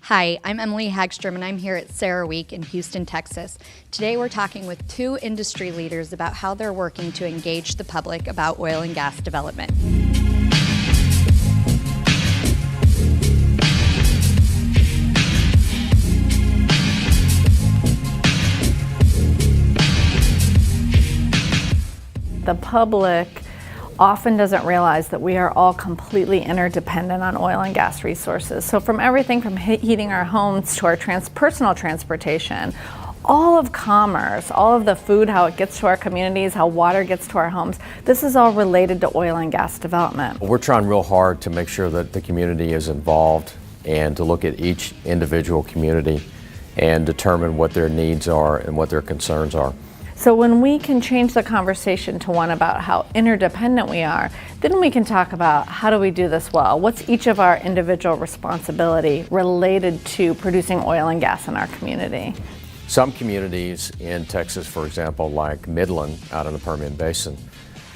Hi, I'm Emily Hagstrom, and I'm here at Sarah Week in Houston, Texas. Today we're talking with two industry leaders about how they're working to engage the public about oil and gas development. The public often doesn't realize that we are all completely interdependent on oil and gas resources. So from everything from heating our homes to our personal transportation, all of commerce, all of the food, how it gets to our communities, how water gets to our homes, this is all related to oil and gas development. We're trying real hard to make sure that the community is involved and to look at each individual community and determine what their needs are and what their concerns are. So when we can change the conversation to one about how interdependent we are, then we can talk about how do we do this well? What's each of our individual responsibility related to producing oil and gas in our community? Some communities in Texas, for example, like Midland out in the Permian Basin,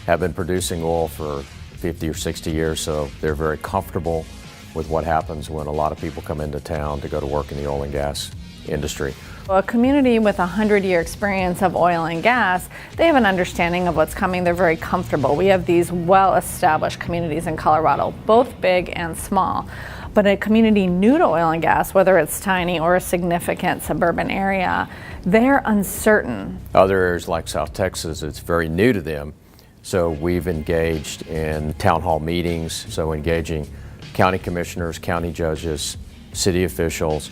have been producing oil for 50 or 60 years, so they're very comfortable with what happens when a lot of people come into town to go to work in the oil and gas industry. A community with a 100-year experience of oil and gas, they have an understanding of what's coming. They're very comfortable. We have these well-established communities in Colorado, both big and small. But a community new to oil and gas, whether it's tiny or a significant suburban area, they're uncertain. Other areas like South Texas, it's very new to them. So we've engaged in town hall meetings, so engaging county commissioners, county judges, city officials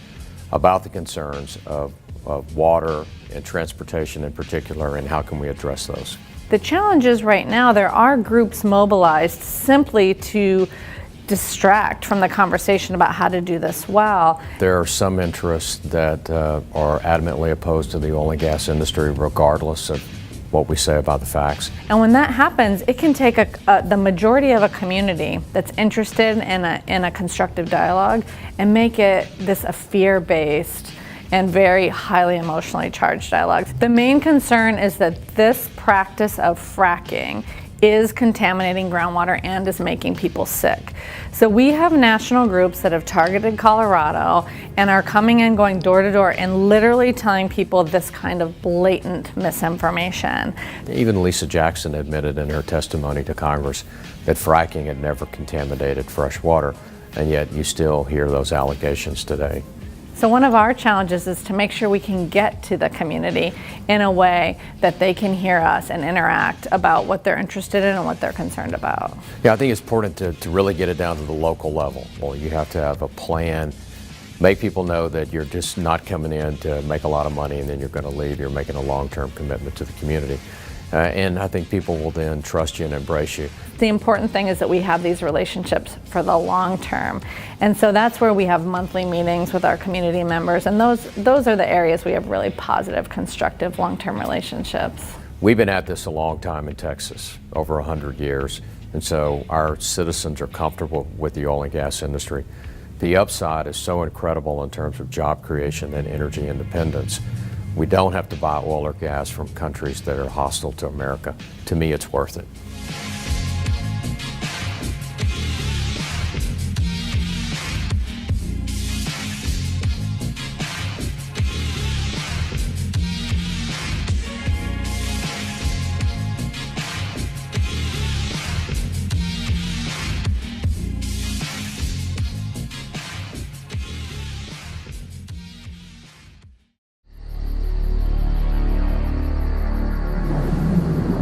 about the concerns of water and transportation in particular, and how can we address those. The challenge is right now there are groups mobilized simply to distract from the conversation about how to do this well. There are some interests that are adamantly opposed to the oil and gas industry regardless of what we say about the facts. And when that happens, it can take the majority of a community that's interested in a constructive dialogue and make it a fear-based and very highly emotionally charged dialogue. The main concern is that this practice of fracking is contaminating groundwater and is making people sick. So we have national groups that have targeted Colorado and are coming in, going door to door and literally telling people this kind of blatant misinformation. Even Lisa Jackson admitted in her testimony to Congress that fracking had never contaminated fresh water, and yet you still hear those allegations today. So one of our challenges is to make sure we can get to the community in a way that they can hear us and interact about what they're interested in and what they're concerned about. Yeah, I think it's important to really get it down to the local level. Well, you have to have a plan, make people know that you're just not coming in to make a lot of money and then you're going to leave. You're making a long-term commitment to the community. And I think people will then trust you and embrace you. The important thing is that we have these relationships for the long term. And so that's where we have monthly meetings with our community members. And those are the areas we have really positive, constructive, long-term relationships. We've been at this a long time in Texas, over 100 years. And so our citizens are comfortable with the oil and gas industry. The upside is so incredible in terms of job creation and energy independence. We don't have to buy oil or gas from countries that are hostile to America. To me, it's worth it.